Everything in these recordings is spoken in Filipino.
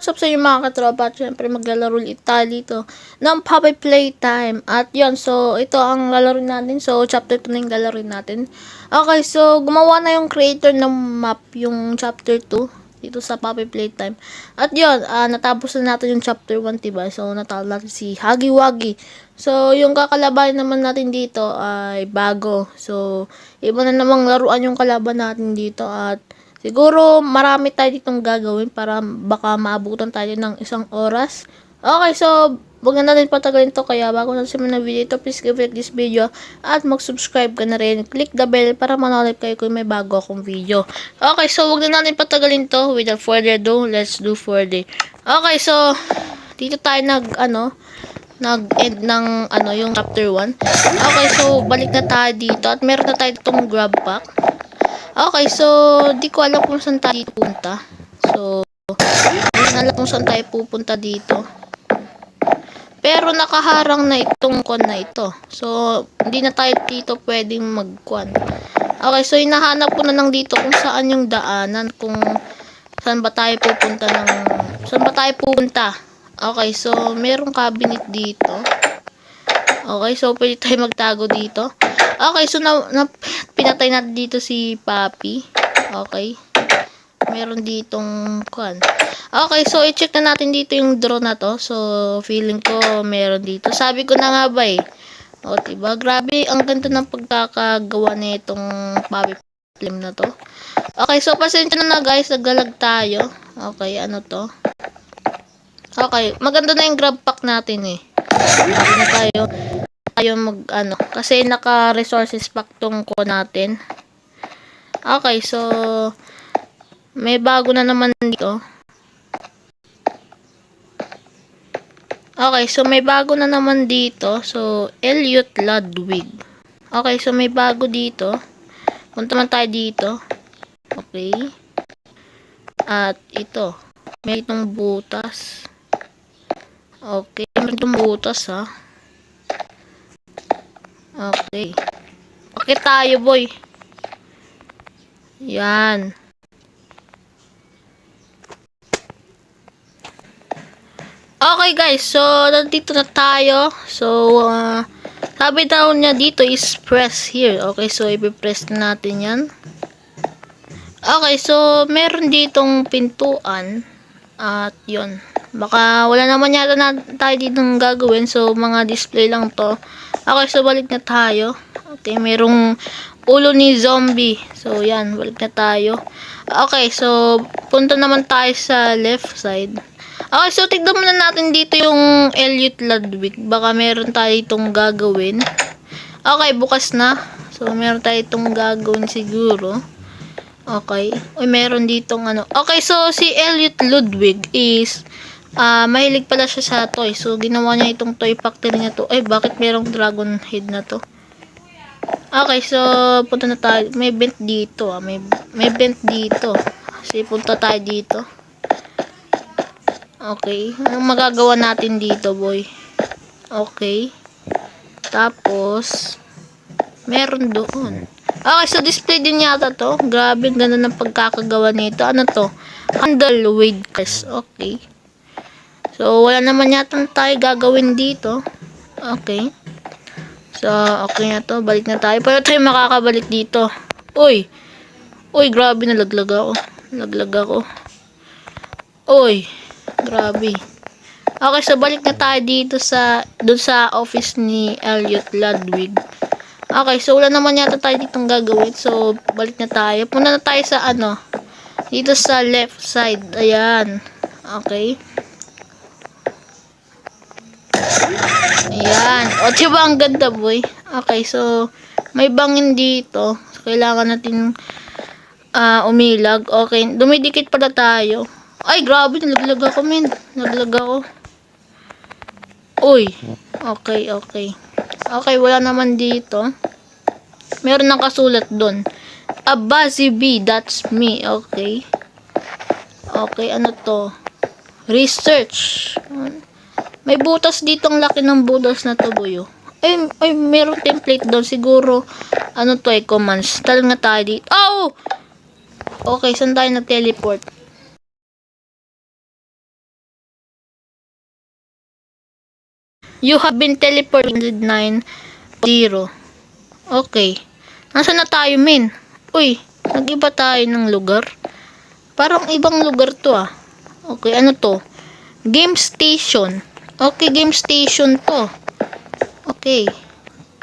What's up sa inyo mga katropa? At syempre maglalaro ulit tayo dito ng Puppy Playtime. At yon, so ito ang lalaro natin. So chapter 2 na yung lalaro natin. Okay, so gumawa na yung creator ng map, yung chapter 2 dito sa Puppy Playtime. At yon, natapos na natin yung chapter 1, diba? So natalo natin si Huggy Wuggy. So yung kakalaban naman natin dito ay bago. So iba na namang laruan yung kalaban natin dito. At siguro marami tayo ditong gagawin para baka maabutan tayo ng 1 oras. Okay, so wag na natin patagalin to, kaya bago natin simulan ng video ito, please give it this video at mag-subscribe ka na rin. Click the bell para manonood kayo kung may bago akong video. Okay, so wag na natin patagalin to. Without further ado, let's do further. Okay, so dito tayo nag-end ng yung chapter 1. Okay, so balik na tayo dito at meron na tayo ditong grab pack. Okay, so di ko alam kung saan tayo pupunta. So hindi ko alam kung saan tayo pupunta dito. Pero nakaharang na itong kon na ito. So hindi na tayo dito pwedeng magkuan. Okay, so hinahanap ko na lang dito kung saan yung daanan, kung saan ba tayo pupunta. Okay, so merong cabinet dito. Okay, so pwede tayo magtago dito. Okay, so pinatay natin dito si Papi. Okay. Meron ditong kuan. Okay, so i-check na natin dito yung drone na to. So feeling ko meron dito. Sabi ko na nga ba eh. O diba? Grabe, ang ganda ng pagkakagawa nitong Papi film na to. Okay, so pasensya na guys, naglalag tayo. Okay, ano to? Okay, maganda na yung grab pack natin eh. Hindi na tayo kasi naka resources pack tong ko natin. Okay, so may bago na naman dito. Okay, so may bago na naman dito. So Elliot Ludwig. Okay, so may bago dito. Punta man tayo dito. Okay. At ito, may itong butas. Okay, may itong butas ha. Okay. Okay tayo, boy. Yan. Okay, guys. So, nandito na tayo. So, sabi daw niya dito is press here. Okay, so, ipipress na natin yan. Okay, so, meron ditong pintuan. At, yun. Baka wala naman yata na tayo ditong gagawin. So, mga display lang to. Okay, so balik na tayo. Okay, merong ulo ni zombie. So, yan, balik na tayo. Okay, so punta naman tayo sa left side. Okay, so tignan muna natin dito yung Elliot Ludwig. Baka meron tayo itong gagawin. Okay, bukas na. So, meron tayo itong gagawin siguro. Okay. Uy, meron ditong ano. Okay, so si Elliot Ludwig is mahilig pala siya sa toy. So, ginawa niya itong toy factory niya to. Ay, bakit merong dragon head na to? Okay, so punta na tayo. May vent dito. May vent dito. Kasi punta tayo dito. Okay. Anong magagawa natin dito, boy? Okay. Tapos, meron doon. Okay, so display din yata to. Grabe, ganda ng pagkakagawa nito. Ano to? Handle with cars. Okay. So, wala naman yata tayo gagawin dito. Okay. So, okay na to. Balik na tayo. Pero tayo makakabalik dito. Uy! Uy, grabe. Nalaglag ako. Nalaglag ako. Uy! Grabe. Okay, so balik na tayo dito dun sa office ni Elliot Ludwig. Okay, so wala naman yata tayo ditong gagawin. So, balik na tayo. Punta na tayo sa dito sa left side. Ayan. Okay. Ayan. O, diba ang ganda, boy? Okay, so may bangin dito. So, kailangan natin umilag. Okay, dumidikit pala tayo. Ay, grabe. Nalaglag ako, men. Nalaglag ako. Uy. Okay, okay. Okay, wala naman dito. Meron nang kasulat doon. Abazi B, that's me. Okay. Okay, ano to? Research. May butas dito, ang laki ng butas na to, boyo. Ay, meron template doon. Siguro, ano to eh, commands. Talaga tayo dito. Oh! Okay, saan tayo nag-teleport? You have been teleported 9.0. Okay. Nasaan na tayo, men? Uy, nag-iba tayo ng lugar. Parang ibang lugar to ah. Okay, ano to? Game station. Okay, game station to. Okay.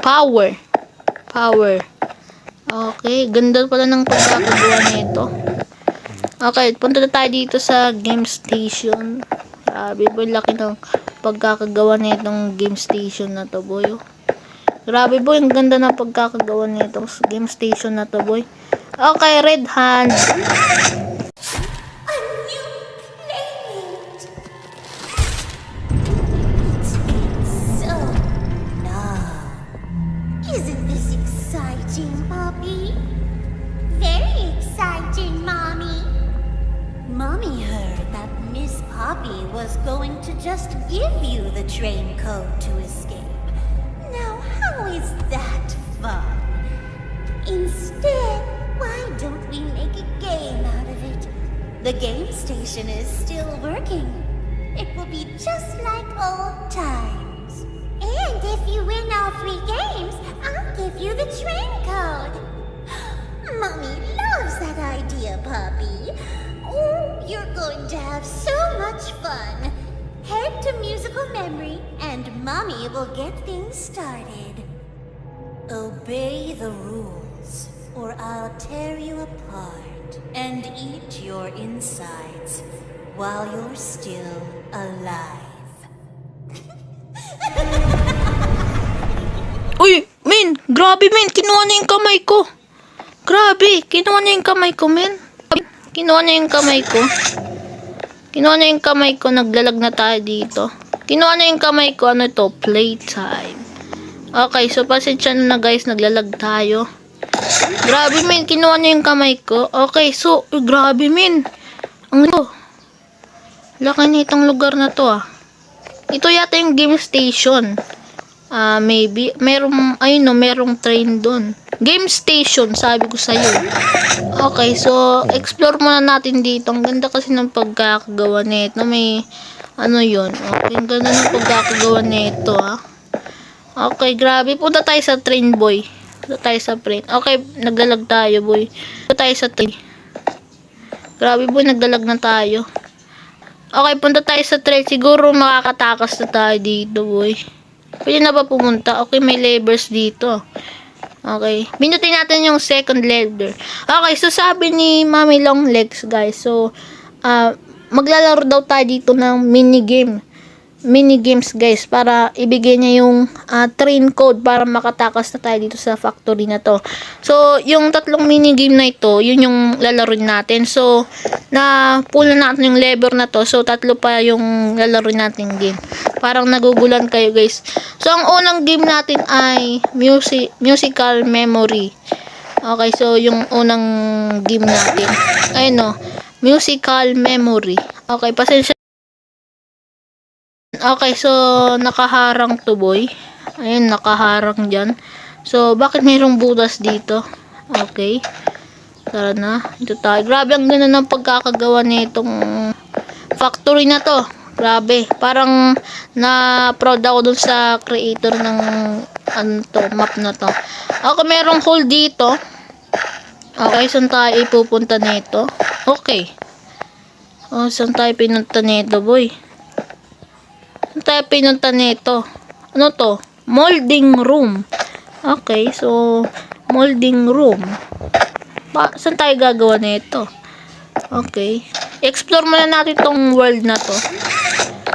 Power. Okay, ganda pala ng pagkakagawa nito. Okay, punta na tayo dito sa game station. Grabe boy, laki ng pagkakagawa nitong game station na to boy. Grabe boy, ang ganda ng pagkakagawa nitong game station na to boy. Okay, red hand. Isn't this exciting, Poppy? Very exciting, Mommy. Mommy heard that Miss Poppy was going to just give you the train code to escape. Now, how is that fun? Instead, why don't we make a game out of it? The game station is still working. It will be just like old times. And if you win all 3 games, I'll give you the train code. Mommy loves that idea, Poppy. Oh, you're going to have so much fun. Head to musical memory, and Mommy will get things started. Obey the rules, or I'll tear you apart and eat your insides while you're still alive. Uy, men, grabe men, kinuha na yung kamay ko. Grabe, kinuha na yung kamay ko, men. Kinuha na yung kamay ko. Naglalag na tayo dito. Kinuha na yung kamay ko, ano to? Playtime. Okay, so pasensya na guys, naglalag tayo. Grabe men, kinuha na yung kamay ko. Okay, so, grabe men. Ang laki nitong lugar na to ah. Ito yata yung game station. Maybe. Merong, ayun no, merong train doon. Game station, sabi ko sa'yo. Okay, so, explore muna natin dito. Ang ganda kasi ng pagkakagawa nito. May, ano yun. Okay, ang ganda ng pagkakagawa nito, ha. Okay, grabe. Punta tayo sa train, boy. Okay, naglalag tayo, boy. Punta tayo sa train. Grabe, boy, naglalag na tayo. Okay, punta tayo sa train. Siguro makakatakas na tayo dito, boy. Pwede na ba pumunta? Okay, may levers dito. Okay. Binutin natin yung second lever. Okay, so sabi ni Mami Longlegs, guys. So, maglalaro daw tayo dito ng mini-games, guys. Para ibigay niya yung train code para makatakas na tayo dito sa factory na to. So, yung tatlong mini-game na ito, yun yung lalaroin natin. So, na-pull na natin yung lever na to. So, tatlo pa yung lalaroin natin game. Parang nagugulan kayo, guys. So, ang unang game natin ay musical memory. Okay, so yung unang game natin. Ayun no, musical memory. Okay, pasensya. Okay, so nakaharang to, boy. Ayun, nakaharang dyan. So, bakit mayroong butas dito? Okay. Tara na. Ito tayo. Grabe, ang ganda ng pagkakagawa nitong factory na to. Grabe. Parang na-proud ako dun sa creator ng map na to. Okay, merong hole dito. Okay, saan tayo ipupunta nito? Okay. Oh, saan tayo pinunta nito, boy? Saan tayo pinunta nito? Ano to? Molding room. Okay, so molding room. Saan tayo gagawa nito? Okay. Explore muna natin tong world na to.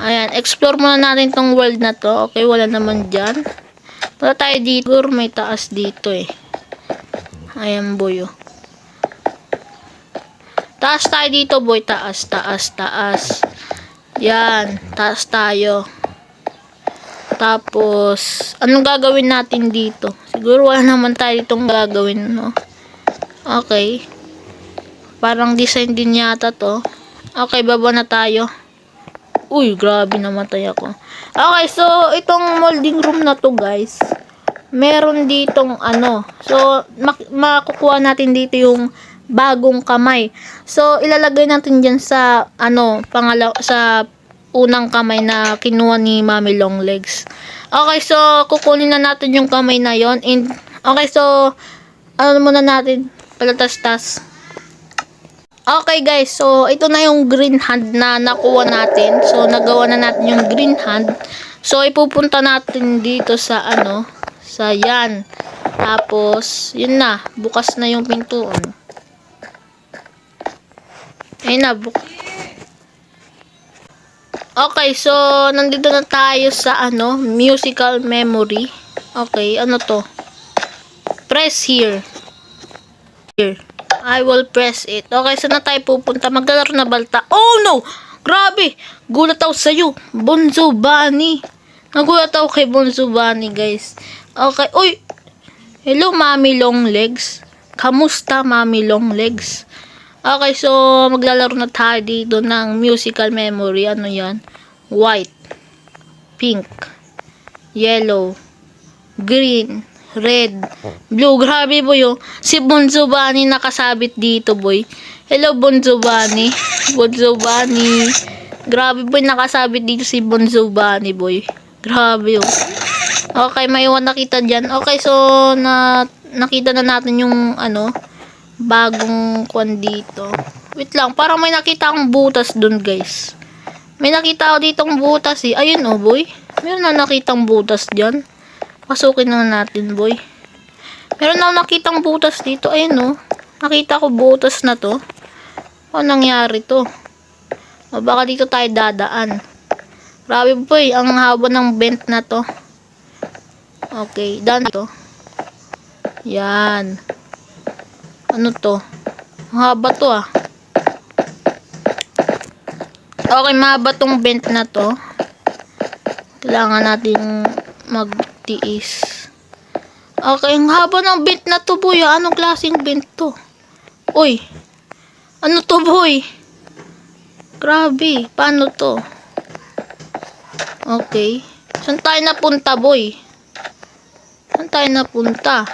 Ayan, explore muna natin tong world na to. Okay, wala naman dyan. Wala tayo dito. May taas dito eh. Ayan, boy. Oh. Taas tayo dito, boy. Taas. Yan. Taas tayo. Tapos, anong gagawin natin dito? Siguro wala naman tayo ditong gagawin, no? Okay. Parang design din yata to. Okay, baba na tayo. Uy, grabe, namatay ako. Okay, so, itong molding room na to, guys. Meron ditong ano. So, makukuha natin dito yung bagong kamay. So, ilalagay natin dyan sa, sa unang kamay na kinuha ni Mami Longlegs. Okay, so kukunin na natin yung kamay na yon. Okay, so ano muna natin? Palatas-tas. Okay guys, so ito na yung green hand na nakuha natin. So nagawa na natin yung green hand. So ipupunta natin dito sa ano, sa yan. Tapos, yun na, bukas na yung pintuan. Ayun na, okay, so nandito na tayo sa ano, musical memory. Okay, ano to? Press here. Here. I will press it. Okay, saan na tayo pupunta? Maglalaro na balta. Oh no! Grabe! Gulat ako sa'yo. Bonzo Bunny. Nagulat ako kay Bonzo Bunny, guys. Okay. Uy! Hello, Mami Longlegs. Kamusta, Mami Longlegs? Okay, so maglalaro na tayo dito ng musical memory. Ano yan? White, pink, yellow, green, red, blue. Grabe boy, oh. Si Bonzo Bunny nakasabit dito, boy. Hello, Bonzo Bunny. Bonzo Bunny. Grabe boy, nakasabit dito si Bonzo Bunny, boy. Grabe, oh. Okay, may iwan nakita dyan. Okay, so nakita na natin yung ano, bagong kwan dito. Wait lang, parang may nakita akong butas dun, guys. May nakita ako ditong butas, eh. Ayun, oh, boy. Meron na nakitang butas dyan. Pasukin na natin, boy. Meron na nakitang butas dito. Ayun, oh. Nakita ko butas na to. Ano nangyari to? O, baka dito tayo dadaan. Grabe, boy. Ang haba ng bent na to. Okay, daan to. Yan. Ano to? Haba to, ah. Okay, mahaba tong bent na to. Kailangan natin magtiis. Okay, ang haba ng bent na to, boy. Anong klaseng bent to? Uy. Ano to, boy? Grabe. Paano to? Okay. Saan tayo napunta, boy? Saan tayo napunta?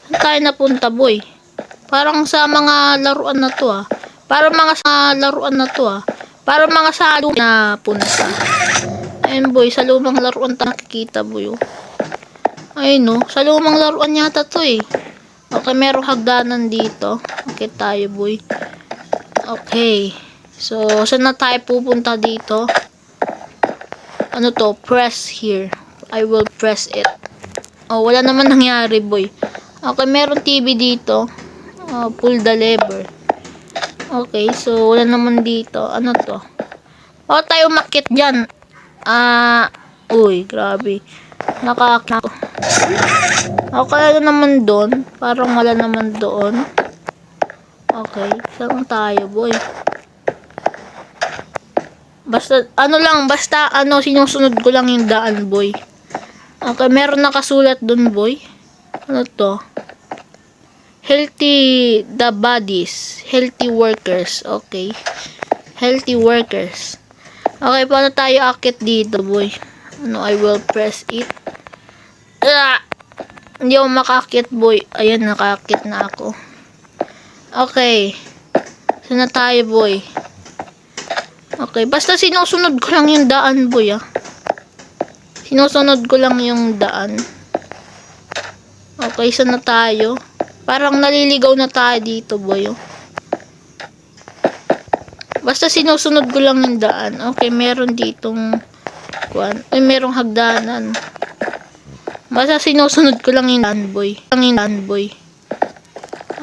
Saan tayo napunta, boy? Parang sa mga laruan na to, ah. Parang mga sa laruan na to, ah. Parang mga sa lumang na punta. Ayun, boy. Sa lumang laruan tayo nakikita, boy, oh. Ayun, no. Sa lumang laruan yata to, eh. Okay, merong hagdanan dito. Okay tayo, boy. Okay. So, saan na tayo pupunta dito? Ano to? Press here. I will press it. Oh, wala naman nangyari, boy. Okay, meron TV dito. Pull the lever. Okay, so wala naman dito. Ano to? O, tayo umakyat dyan. Uy, grabe. Nakakakit. Okay, ano naman doon? Parang wala naman doon. Okay, saan tayo, boy? Basta, sinusunod ko lang yung daan, boy. Okay, meron nakasulat dun, boy. Ano to? Healthy the bodies. Healthy workers. Okay. Healthy workers. Okay, paano tayo akit dito, boy? Ano, I will press it. Hindi ako makakit, boy. Ayan, nakakit na ako. Okay. Saan na tayo, boy? Okay, basta sinusunod ko lang yung daan, boy, ah. Sinusunod ko lang yung daan. Okay, saan na tayo? Parang naliligaw na tayo dito, boy, oh. Basta sinusunod ko lang yung daan. Okay, meron ditong merong hagdanan. Basta sinusunod ko lang yung daan, boy.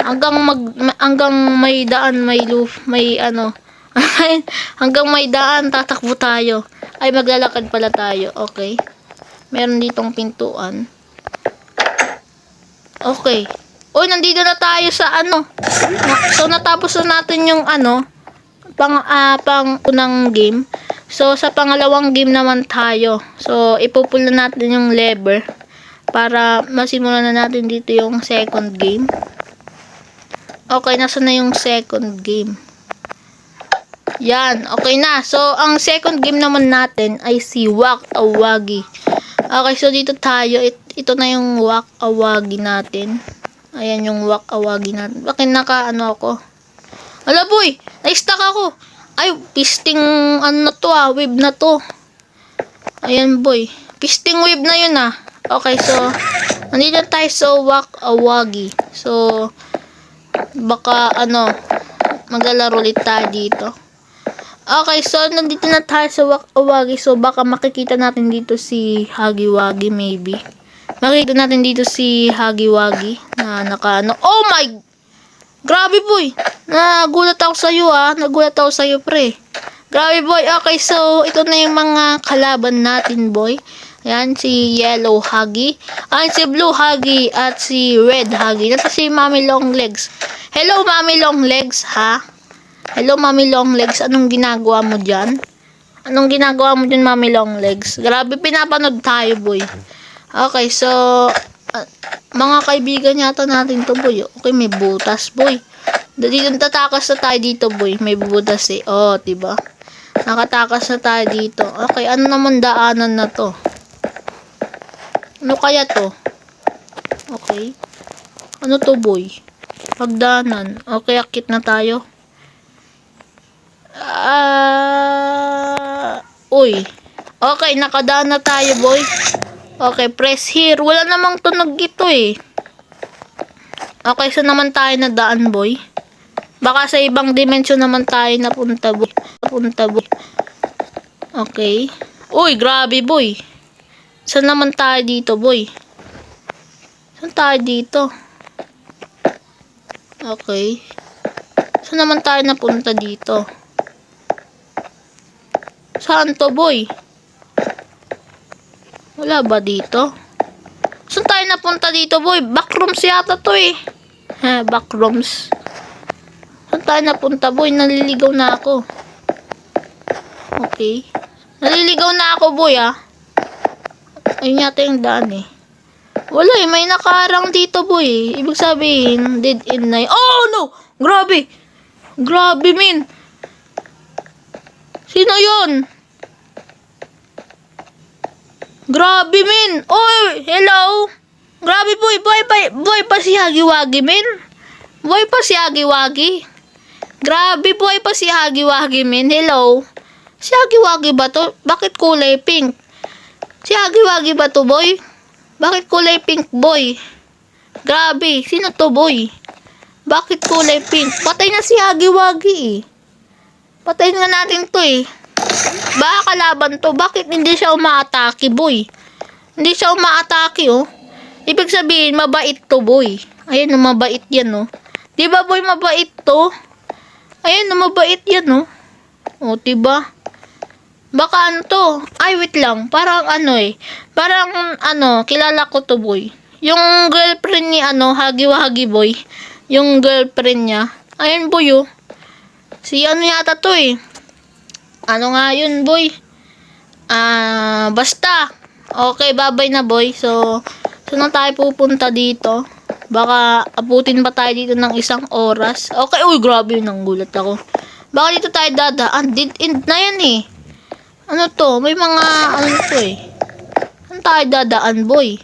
Hanggang may daan, may ano. Hanggang may daan, tatakbo tayo. Ay, maglalakad pala tayo. Okay. Meron ditong pintuan. Okay. Uy, nandito na tayo sa ano. So, natapos na natin yung ano, pang unang game. So, sa pangalawang game naman tayo. So, ipupull na natin yung lever para masimulan na natin dito yung second game. Okay, nasa na yung second game? Yan, okay na. So, ang second game naman natin ay si Whack-A-Wuggy. Okay, so dito tayo. Ito na yung Whack-A-Wuggy natin. Ayan yung Whack-A-Wuggy natin. Bakit naka ano ako? Ala boy, na-stuck ako. Ay, pisting, ano na to wave na to. Ayan, boy. Pisting wave na yun, Okay, so, nandito tayo sa Wak-A-Wagi. So, baka, maglalaro ulit tayo dito. Okay, so, nandito na tayo sa Wak-A-Wagi. So, baka makikita natin dito si Hagi-Wagi, maybe. Makikita natin dito si Hagi-Wagi na Oh my! Grabe, boy! Nagulat ako sa'yo, Nagulat ako sa'yo, pre. Grabe, boy. Okay, so, ito na yung mga kalaban natin, boy. Ayan, si Yellow Hagi. Si Blue Hagi at si Red Hagi. Nasa si Mommy Longlegs. Hello, Mommy Longlegs, ha? Hello, Mommy Longlegs. Anong ginagawa mo dyan? Anong ginagawa mo dyan, Mommy Longlegs? Grabe, pinapanood tayo, boy. Okay, so, mga kaibigan yata natin to, boy. Okay, may butas, boy. Dito tatakas na tayo dito, boy. May butas, Oh, diba? Nakatakas na tayo dito. Okay, ano naman daanan na to? Ano kaya to? Okay. Ano to, boy? Pagdaanan. Okay, akit na tayo. Uy. Okay, nakadaan na tayo, boy. Okay, press here. Wala namang tunog ito, Okay, so naman tayo na daan, boy. Baka sa ibang dimensyon naman tayo napunta, boy. Okay. Uy, grabe, boy. Saan naman tayo dito, boy? Saan tayo dito? Okay. Saan naman tayo napunta dito? Saan to, boy? Wala ba dito? Saan tayo napunta dito, boy? Backrooms yata to, backrooms. Saan tayo napunta, boy? Naliligaw na ako. Okay. Naliligaw na ako, boy, Ayun yata yung daan, Wala, may nakaharang dito, boy. Ibig sabihin, dead end na Oh, no! Grabe! Grabe, min! Sino yun? Grabe, min! Oy! Hello! Grabe, boy! Boy pa si Hagi-Wagi, min! Boy pa si Hagi-Wagi! Grabe, boy pa si Hagi-Wagi, min! Hello! Si Hagi-Wagi ba to? Bakit kulay pink? Si Hagi-Wagi ba to, boy? Bakit kulay pink, boy? Grabe, sino to, boy? Bakit kulay pink? Patay na si Hagi-Wagi, Patayin nga natin to, Baka kalaban to. Bakit hindi siya umaatake, boy? Hindi siya umaatake, Ibig sabihin, mabait to, boy. Ayan, mabait yan, Di ba, boy, mabait to? Ayan, mabait yan, diba? Baka ano to? Ay, wait lang. Parang Parang kilala ko to, boy. Yung girlfriend ni Hagi-Wagi, boy. Yung girlfriend niya. Ayun, boy, Si yata to, Ano nga yun, boy? Basta. Okay, bye-bye na, boy. So, saan na tayo pupunta dito? Baka abutin pa tayo dito ng 1 oras. Okay, uy, grabe, nanggulat ako. Baka dito tayo dadaan. Dead end na yan, Ano to? May mga, to, Saan tayo dadaan, boy?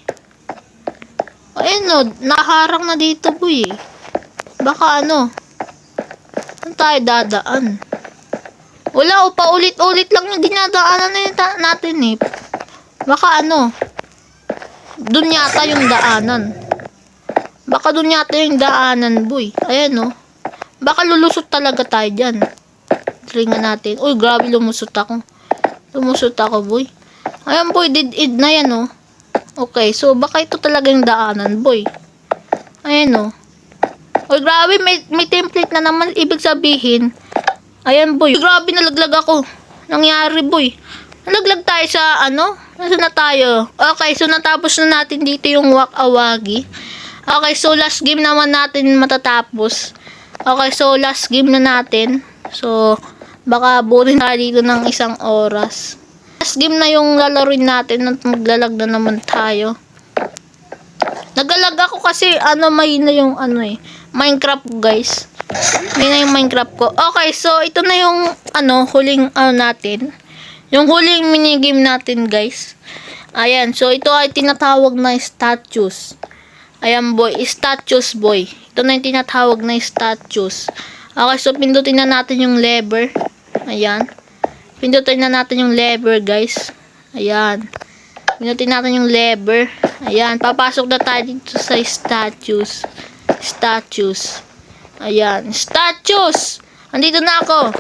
Ayun, nakaharang na dito, boy, Baka saan tayo dadaan? Wala, paulit-ulit lang yung dinadaanan na natin, Baka dun yata yung daanan. Baka dun yata yung daanan, boy. Ayan, Baka lulusot talaga tayo dyan. Tringan natin. Uy, grabe, lumusot ako, boy. Ayan, boy, dead end na yan, Okay, so baka ito talaga yung daanan, boy. Ayan, Uy, grabe, may template na naman. Ibig sabihin, ayan, boy. Grabe, nalaglag ako. Nangyari, boy. Nalaglag tayo sa, Nasaan na tayo? Okay, so natapos na natin dito yung Wak-A-Wagi. Okay, so last game naman natin matatapos. Okay, so last game na natin. So, baka burin tayo dito ng 1 oras. Last game na yung lalaroin natin at maglalag na naman tayo. Nagalag ako kasi, mahina yung, Minecraft, guys. May na yung Minecraft ko. Okay, so ito na yung huling natin. Yung huling minigame natin, guys. Ayan, so ito ay tinatawag na statues. Ayan, boy, statues, boy. Ito na yung tinatawag na statues. Okay, so pindutin na natin yung lever. Ayan. Pindutin na natin yung lever, guys. Ayan. Pindutin natin yung lever. Ayan. Papasok na tayo dito sa statues. Statues. Ayan. Statues! Andito na ako.